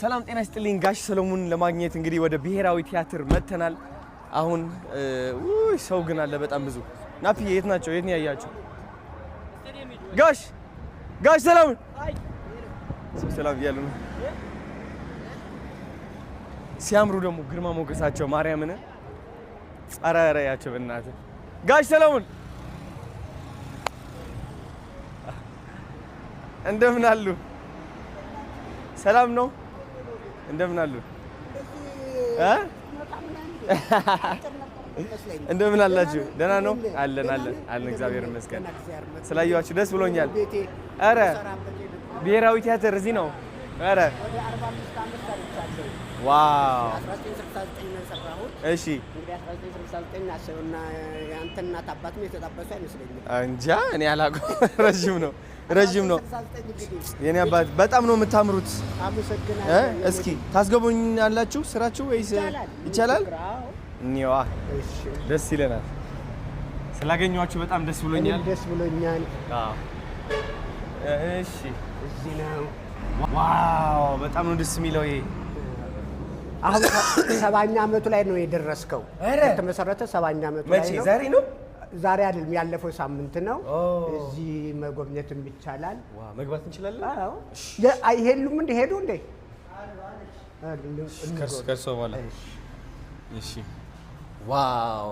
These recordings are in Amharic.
ሰላም ጤና ይስጥልኝ ጋሽ ሰሎሞን ለማግኘት እንግዲህ ወደ ብሔራዊ ቲያትር መተናል። አሁን ሰው ግን አለ በጣም ብዙ። ናፒ የት ናቸው? የት ነው ያያቸው? ጋሽ ሰሎሞን ሰላም ያሉ ሲያምሩ ደግሞ ግርማ ሞገሳቸው ማርያምን አራራ ያቸው በእናትህ ጋሽ ሰሎሞን እንደምን አሉ? ሰላም ነው? እንደምን አሉ? እንደምን አላችሁ? ደህና ነው? አለን እግዚአብሔር ይመስገን። ስላየኋችሁ ደስ ብሎኛል። ኧረ ብሔራዊ ቲያትር እዚህ ነው? ኧረ ዋው! እሺ እንጃ እኔ አላውቅም። ረጅም ነው። የኔ አባት በጣም ነው የምታምሩት። እስኪ ታስገቡኛላችሁ ስራችሁ ወይስ ይቻላል? እኒዋ ደስ ይለናል። ስላገኘኋችሁ በጣም ደስ ብሎኛል። አዎ እሺ እዚህ ነው። ዋው በጣም ነው ደስ የሚለው። ይሄ አሁን 70ኛ ዓመቱ ላይ ነው የደረስከው። የተመሰረተ 70ኛ ዓመቱ ላይ ነው። ዛሬ ነው? ዛሬ አይደለም፣ ያለፈው ሳምንት ነው። እዚህ መጎብኘትም ይቻላል። መግባት እንችላለን? አዎ። አይሄሉም እንደ ሄዱ እንደ ከርሶ በኋላ እሺ። ዋው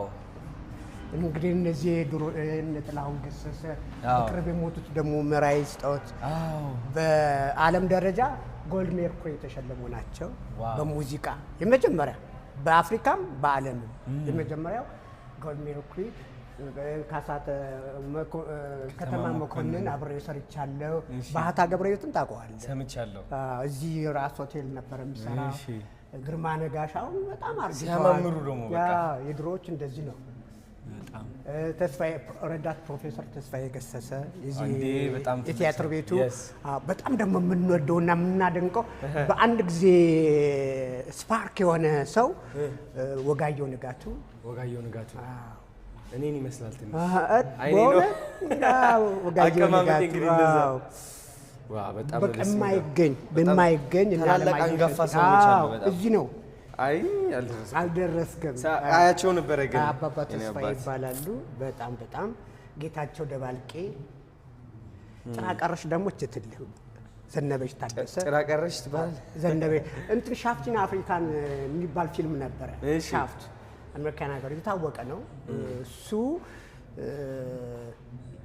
እንግዲህ እነዚህ ድሮ እነ ጥላሁን ገሰሰ በቅርብ የሞቱት ደግሞ መራዊ ስጦት በዓለም ደረጃ ጎልድ ሜርኩሪ የተሸለሙ ናቸው። በሙዚቃ የመጀመሪያ በአፍሪካም በዓለምም የመጀመሪያው ጎልድ ሜርኩሪ። ካሳተ ከተማ መኮንን አብሬ ሰርቻለሁ። ባህታ ገብረሕይወትን ታውቀዋለህ? ሰምቻለሁ። እዚህ ራስ ሆቴል ነበር የሚሰራው። ግርማ ነጋሻው በጣም አርጅቷል። ሲያማምሩ ደግሞ በቃ የድሮዎች እንደዚህ ነው። ተስፋዬ ረዳት ፕሮፌሰር ተስፋዬ ገሰሰ የቲያትር ቤቱ በጣም ደግሞ የምንወደውና የምናደንቀው በአንድ ጊዜ ስፓርክ የሆነ ሰው ወጋየሁ ንጋቱ እኔን ይመስላል ትንሽ። አይ ነው ወጋየሁ ንጋቱ በጣም በማይገኝ እና አንጋፋ ሰዎች አሉ። በጣም እዚህ ነው። አይ አልደረስክም። አያቸው ነበረ ግን አባባ ተስፋዬ ይባላሉ። በጣም ጌታቸው ደባልቄ። ጭራቀረሽ ደግሞ እችትልህ ዘነበች ታደሰ። ጭራቀረሽ ትባል ዘነበች እንትን ሻፍቲን አፍሪካን የሚባል ፊልም ነበረ። ሻፍት አሜሪካን ሀገር የታወቀ ነው እሱ።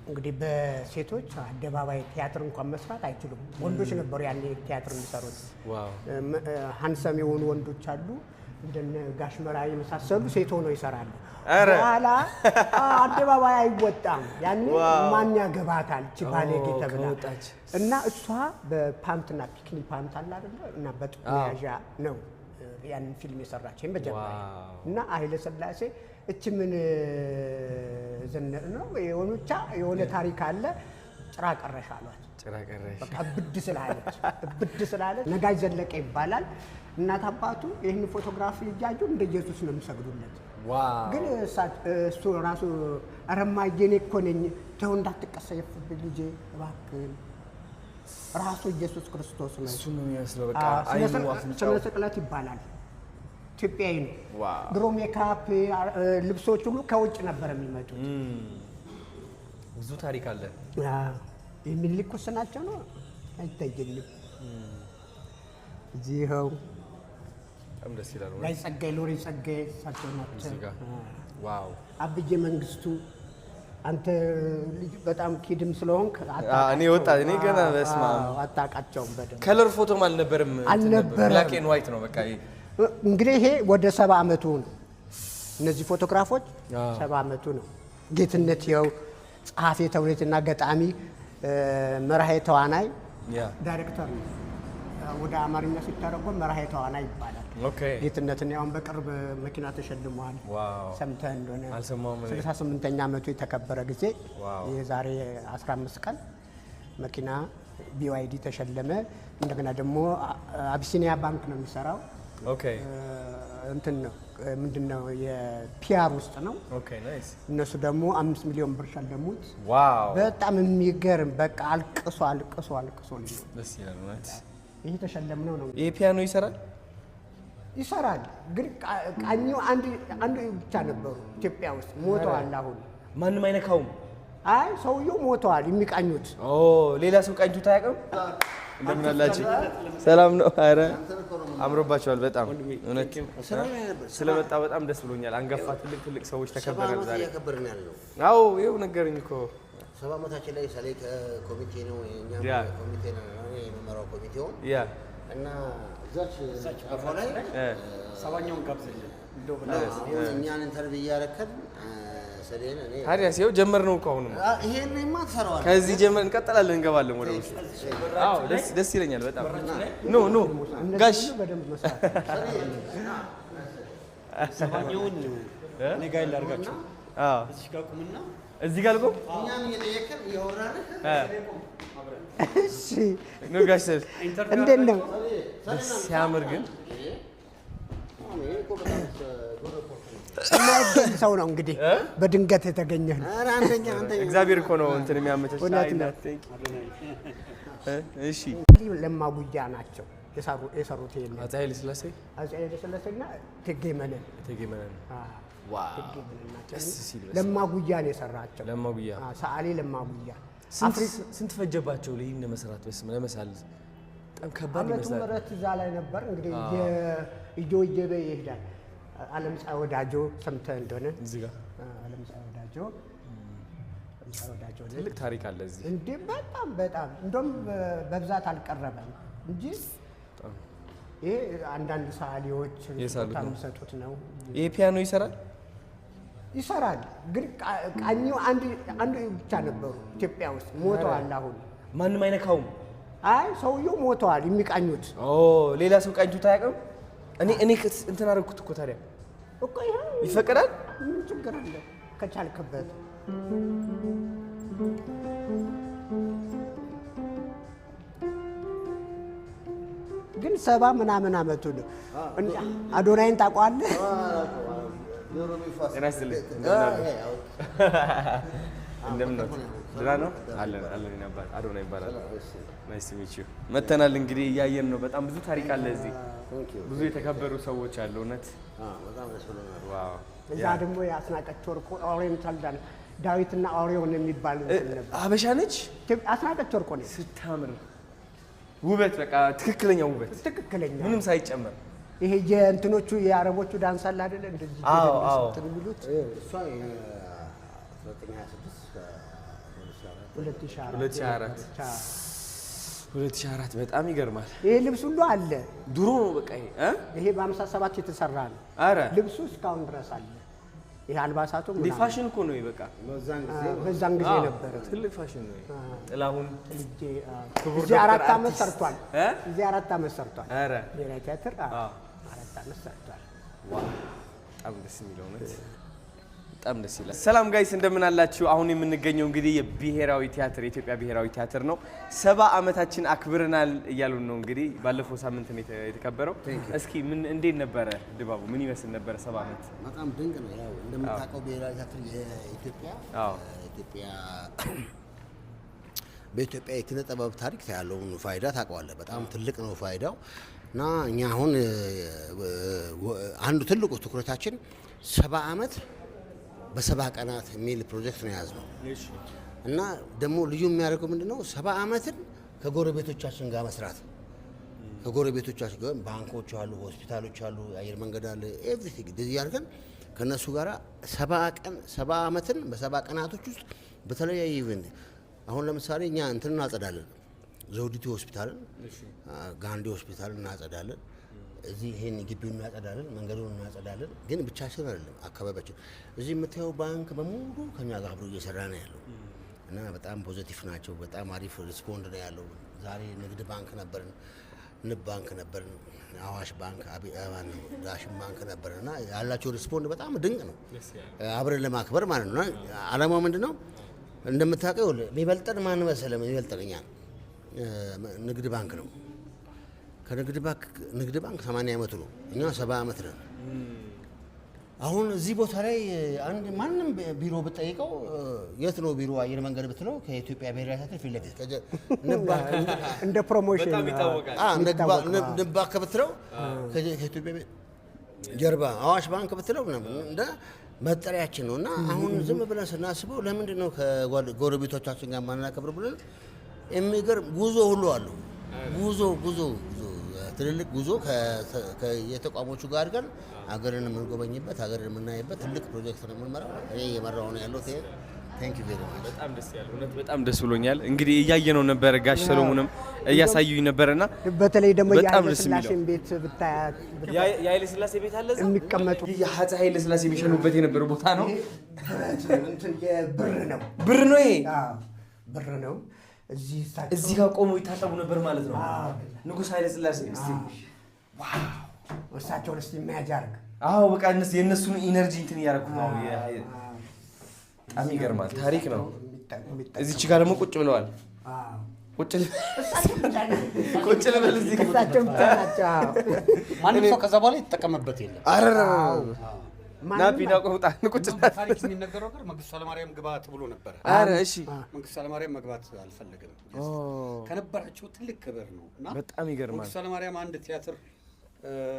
እንግዲህ በሴቶች አደባባይ ቲያትር እንኳን መስራት አይችሉም። ወንዶች ነበሩ ያኔ ቲያትር የሚሰሩት። ሀንሰም የሆኑ ወንዶች አሉ እንደነ ጋሽ መራዊ የመሳሰሉ ሴት ሆነው ይሰራሉ። በኋላ አደባባይ አይወጣም። ያኔ ማን ያገባታል እቺ ባለጌ ተብላ እና እሷ በፓንትና ፒክኒ ፓንት አለ አይደል እና በጥቁር መያዣ ነው ያን ፊልም የሰራችው በጀርባ እና ኃይለ ሥላሴ እቺ ምን ዘነጥ ነው የሆነ ታሪክ አለ። ጭራቀረሽ አሏት። በቃ ብድ ስላለች ነጋሽ ዘለቀ ይባላል። እናት አባቱ ይህን ፎቶግራፊ እያዩ እንደ ኢየሱስ ነው የሚሰግዱለት። ግን እሱ ራሱ እማዬ እኔ እኮ ነኝ ተው እንዳትቀሰየፍብኝ ልጄ እባክህን ራሱ ኢየሱስ ክርስቶስ ነው። እሱ ነው የሚመስለው። በቃ ስነ ስቅለት ይባላል። ኢትዮጵያዊ ነው። ድሮ ሜካፕ ልብሶች ሁሉ ከውጭ ነበር የሚመጡት። ብዙ ታሪክ አለ። የሚልኩስ ናቸው ነው አይታየኝም። እዚህ ይኸው በጣም ደስ ይላል። ላይ ጸጋዬ ሎሬ ጸጋዬ እሳቸው ናቸው። ዋው አብዬ መንግስቱ አንተ በጣም ኪድም ስለሆንክ እኔ ገና በስማ አታውቃቸውም በደንብ። ከለር ፎቶም አልነበረም። ብላክ ኤንድ ዋይት ነው በቃ። እንግዲህ ይሄ ወደ 70 ዓመቱ ነው። እነዚህ ፎቶግራፎች 70 ዓመቱ ነው። ጌትነት ይኸው ጸሐፌ ተውኔትና ገጣሚ መርሃ ተዋናይ ዳይሬክተር ነው። ወደ አማርኛ ሲተረጎም መርሃ ተዋናይ ይባላል። ጌትነትን ያው በቅርብ መኪና ተሸልሟል። ሰምተህ እንደሆነ 68ኛ ዓመቱ የተከበረ ጊዜ የዛሬ 15 ቀን መኪና BYD ተሸለመ። እንደገና ደግሞ አቢሲኒያ ባንክ ነው የሚሰራው። እንትን ነው ምንድነው የፒአር ውስጥ ነው። እነሱ ደግሞ 5 ሚሊዮን ብር ሸለሙት። በጣም የሚገርም በቃ አልቅሶ ነው። ደስ ይላል ማለት ይሄ ተሸለምነው ነው። ይሄ ፒያኖ ይሰራል ይሰራል፣ ግን ቃኘው አንድ ብቻ ነበሩ ኢትዮጵያ ውስጥ ሞተዋል። አሁን ማንም አይነካውም። አይ ሰውየው ሞተዋል የሚቃኙት። ሌላ ሰው ቃኝቱት አያውቅም። እንደምን አላችሁ? ሰላም ነው? አረ አምሮባችኋል በጣም እውነት። ስለመጣ በጣም ደስ ብሎኛል። አንገፋ ትልቅ ሰዎች ተከበረን ዛሬ። አዎ ይኸው ነገርኝ እኮ 70 ዓመታችን ላይ ሰሌ ኮሚቴ ነው የኛም ኮሚቴ ነው የመመራው ኮሚቴው እና እዛች አፏ ላይ ሰባኛውን ጋብዘኝ እንደው እኛን ኢንተርቪው እያደረከን ሰሌን እኔ ታዲያ ሲው ጀመርነው እኮ አሁንም ይሄንማ ትሰራዋለህ። ከዚህ ጀመር እንቀጥላለን፣ እንገባለን ወደ ውስጥ። አዎ ደስ ይለኛል በጣም። ኖ ጋሽ በደንብ መስራት ሰባኛውን እኔ ጋር ላድርጋችሁ። እዚህ ጋር ቁምና እዚህ ጋር ልቆም። እኛን እየጠየቅን እያወራን እሺ ነው ጋሽ እንዴት ነው? ሲያምር ግን ማይደል ሰው ነው እንግዲህ በድንገት የተገኘ ነው። ኧረ አንደኛ እግዚአብሔር እኮ ነው እንትን የሚያመቻች። እሺ ለማጉያ ናቸው የሰሩት ይሄን አፄ ኃይለ ሥላሴ እና እቴጌ መነን ዋው ለማጉያ ነው የሰራቸው። ለማጉያ ሰዓሊ ለማጉያ ስንት ፈጀባቸው ለይህን ለመስራት? በስመ ለመሳል በጣም ከባድ ይመስላል። ምረት እዛ ላይ ነበር እንግዲህ እየወጀበ ይሄዳል። ዓለምፀሐይ ወዳጆ ሰምተህ እንደሆነ እዚህ ጋር ዓለምፀሐይ ወዳጆ ትልቅ ታሪክ አለ እዚህ እንዴ! በጣም እንደውም በብዛት አልቀረበም እንጂ ይሄ አንዳንድ ሰዓሊዎች የሚሰጡት ነው። ይሄ ፒያኖ ይሰራል፣ ግን ቃኘው አንድ ብቻ ነበሩ ኢትዮጵያ ውስጥ ሞተዋል። አሁን ማንም አይነካውም። አይ ሰውየው ሞተዋል የሚቃኙት። ሌላ ሰው ቃኝቱት አያውቅም። እኔ እንትን አደረኩት እኮ። ታዲያ እኮ ይሄ ይፈቀዳል? ምን ችግር አለ ከቻልክበት? ግን 70 ምናምን አመቱ ነው። አዶናይን ታውቀዋለህ? እንደምን ነው? ደህና ነው አለን። አባት አዶናይ ይባላል። ናይስ ቱ ሚት ዩ። መተናል እንግዲህ እያየን ነው። በጣም ብዙ ታሪክ አለ እዚህ፣ ብዙ የተከበሩ ሰዎች አሉ። እውነት በጣም ደስ ብሎናል። ዋው። እዛ ደግሞ የአስናቀች ወርቁ ኦሪየንታል ዳዊትና ኦሪዮን የሚባል ነበር። ሀበሻ ነች። አስናቀች ወርቁ ነች። ስታምር ውበት፣ በቃ ትክክለኛ ውበት፣ ትክክለኛ ምንም ሳይጨመር። ይሄ የእንትኖቹ የአረቦቹ ዳንስ አለ አይደለ? እንደዚህ እንትን የሚሉት እሷ 2004 በጣም ይገርማል። ይሄ ልብስ ሁሉ አለ። ድሮ ነው በቃ ይሄ በ57 የተሰራ ነው። አረ ልብሱ እስካሁን ድረስ አለ። ይሄ አልባሳቱ እንደ ፋሽን እኮ ነው በቃ። በዛን ጊዜ ነበረ ትልቅ ፋሽን ነው። ጥላሁን እዚህ 4 ዓመት ሰርቷል። እዚህ 4 ዓመት ሰርቷል። አረ ብሔራዊ ቲያትር 4 ዓመት ሰርቷል። ዋው በጣም ደስ የሚለው ነው። በጣም ደስ ይላል። ሰላም ጋይስ እንደምን አላችሁ? አሁን የምንገኘው እንግዲህ የብሔራዊ ቲያትር የኢትዮጵያ ብሔራዊ ቲያትር ነው። 70 ዓመታችን አክብረናል እያሉን ነው። እንግዲህ ባለፈው ሳምንት ነው የተከበረው። እስኪ ምን እንዴት ነበረ ድባቡ? ምን ይመስል ነበረ 70 ዓመት? በጣም ድንቅ ነው። ያው እንደምታውቀው ብሔራዊ ቲያትር በኢትዮጵያ የኪነ ጥበብ ታሪክ ያለውን ፋይዳ ታውቀዋለህ። በጣም ትልቅ ነው ፋይዳው እና እኛ አሁን አንዱ ትልቁ ትኩረታችን 70 ዓመት በ70 ቀናት የሚል ፕሮጀክት ነው የያዝነው እና ደግሞ ልዩ የሚያደርገው ምንድነው 70 ዓመትን ከጎረቤቶቻችን ጋር መስራት። ከጎረቤቶቻችን ጋር ባንኮች አሉ፣ ሆስፒታሎች አሉ፣ አየር መንገድ አለ፣ ኤቭሪቲንግ እንደዚህ አድርገን ከነሱ ጋር 70 ዓመትን በ70 ቀናቶች ውስጥ በተለያየ ኢቨንት አሁን ለምሳሌ እኛ እንትን እናጸዳለን፣ ዘውዲቱ ሆስፒታልን፣ ጋንዲ ሆስፒታልን እናጸዳለን። እዚህ ይሄን ግቢውን እናጸዳለን፣ መንገዱን እናጸዳለን። ግን ብቻችን አይደለም አካባቢያችን እዚህ የምታየው ባንክ በሙሉ ከኛ ጋር አብሮ እየሰራ ነው ያለው እና በጣም ፖዚቲቭ ናቸው። በጣም አሪፍ ሪስፖንድ ነው ያለው። ዛሬ ንግድ ባንክ ነበርን፣ ንብ ባንክ ነበርን፣ አዋሽ ባንክ፣ ዳሽን ባንክ ነበርን እና ያላቸው ሪስፖንድ በጣም ድንቅ ነው። አብረን ለማክበር ማለት ነው። አላማው ምንድነው? እንደምታውቀው የሚበልጠን ማን መሰለህ? የሚበልጠን እኛ ንግድ ባንክ ነው። ንግድ ባንክ 80 ዓመቱ ነው፣ እኛ 70 ዓመት ነን አሁን እዚህ ቦታ ላይ አንድ ማንም ቢሮ ብትጠይቀው የት ነው ቢሮ አየር መንገድ ብትለው ከኢትዮጵያ ብሔራዊ ቲያትር ፊት ለፊት እንደ ፕሮሞሽን ንባ ከብትለው ከኢትዮጵያ ጀርባ አዋሽ ባንክ ብትለው እንደ መጠሪያችን ነውና አሁን ዝም ብለን ስናስበው ለምንድን ነው ከጎረቤቶቻችን ጋር ማናከብር ብለን የሚገርም ጉዞ ሁሉ አሉ። ጉዞ ትልልቅ ጉዞ የተቋሞቹ ጋር አድርገን ሀገርን የምንጎበኝበት ሀገርን የምናይበት ትልቅ ፕሮጀክት ነው የምንመራው። እኔ እየመራሁ ነው ያለሁት። ቴንክ ዩ ቬሪ ማች። በጣም ደስ ያለው እውነት በጣም ደስ ብሎኛል። እንግዲህ እያየነው ነበር ጋሽ ሰሎሞንም እያሳዩኝ ነበርና በተለይ ደግሞ የኃይለ ሥላሴን ቤት ብታያት የኃይለ ሥላሴ ቤት አለ የሚቀመጡ የአፄ ኃይለ ሥላሴ የሚሸኑበት የነበረው ቦታ ነው። ብር ነው ይሄ ብር ነው። እዚህ ጋር ቆመው ይታጠቡ ነበር ማለት ነው ንጉሥ ኃይለ ሥላሴ። እስቲ ዋው እሳቸውን እስቲ ኢማጅ አድርግ። አዎ በቃ የእነሱን ኢነርጂ እንትን እያደረኩ ነው። በጣም ይገርማል። ታሪክ ነው። እዚች ጋር ደግሞ ቁጭ ብለዋል። ቁጭ ልበል እዚህ እሳቸው ብቻ ናቸው። ማንም ሰው ከዛ በኋላ የተጠቀመበት የለም። ናፒና ቆጣ ቁጭ ታሪክ የሚነገረው ነገር መንግስቱ ኃይለማርያም ግባ ተብሎ ነበር። እሺ መንግስቱ ኃይለማርያም መግባት አልፈለገም። ከነበራቸው ትልቅ ክብር ነው እና በጣም ይገርማል። መንግስቱ ኃይለማርያም አንድ ቲያትር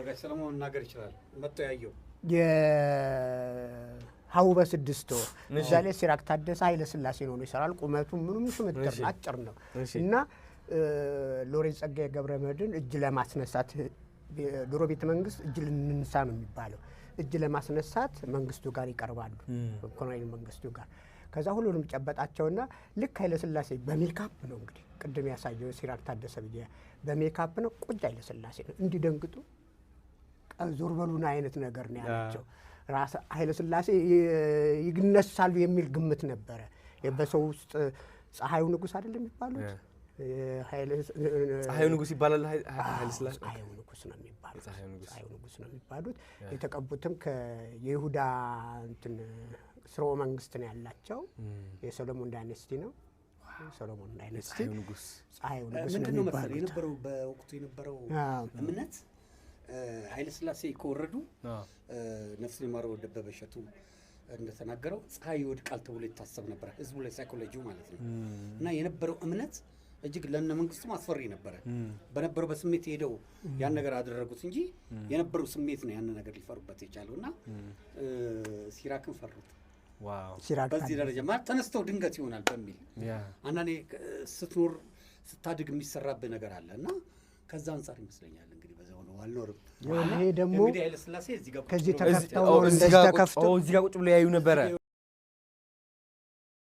ጋሽ ሰለሞን መናገር ይችላል መጥቶ ያየው ሀው በስድስት ወር እዛ ላይ ሲራክ ታደሰ ኃይለ ሥላሴ ነው ይሰራል። ቁመቱ ምንም ስምጥር አጭር ነው እና ሎሬት ጸጋዬ ገብረመድኅን እጅ ለማስነሳት ድሮ ቤተ መንግስት እጅ ልንነሳ ነው የሚባለው። እጅ ለማስነሳት መንግስቱ ጋር ይቀርባሉ፣ ኮሎኔል መንግስቱ ጋር። ከዛ ሁሉንም ጨበጣቸውና ልክ ኃይለ ሥላሴ በሜካፕ ነው እንግዲህ ቅድም ያሳየው ሲራክ ታደሰ ብዬ በሜካፕ ነው ቁጭ ኃይለ ሥላሴ ነው እንዲደንግጡ ዞር በሉና አይነት ነገር ነው ያላቸው። ራስ ኃይለ ሥላሴ ይነሳሉ የሚል ግምት ነበረ በሰው ውስጥ። ፀሐዩ ንጉስ አይደለም የሚባሉት ፀሐዩ ንጉስ ይባላል። ኃይለ ሥላሴ ፀሐዩ ንጉስ ነው የሚባሉት። ፀሐዩ ንጉስ ነው የሚባሉት። የተቀቡትም ከይሁዳ እንትን ስርወ መንግስት ነው ያላቸው። የሰሎሞን ዳይነስቲ ነው። ሰሎሞን ዳይነስቲ ፀሐዩ ንጉስ ነው የሚባሉት። የነበረው በወቅቱ የነበረው እምነት ኃይለ ሥላሴ ከወረዱ ነፍስ ይማረው ደበበ እሸቱ እንደተናገረው ፀሐይ ይወድቃል ተብሎ ይታሰብ ነበር። ህዝቡ ላይ ሳይኮሎጂው ማለት ነው። እና የነበረው እምነት እጅግ ለነ መንግስቱም አስፈሪ ነበረ። በነበረው በስሜት ሄደው ያን ነገር አደረጉት እንጂ የነበረው ስሜት ነው ያን ነገር ሊፈሩበት የቻለውና ሲራክን ፈሩት። ዋው ሲራክ በዚህ ደረጃ ማለት ተነስተው ድንገት ይሆናል በሚል አንዳንዴ ስትኖር ስታድግ የሚሰራብህ ነገር አለ እና ከዛ አንፃር ይመስለኛል እንግዲህ በዛው ነው አልኖርም። ይሄ ደግሞ እንግዲህ ኃይለ ሥላሴ እዚህ ጋር ከዚህ ተከፍተው እዚህ ጋር ቁጭ ብለው ያዩ ነበረ።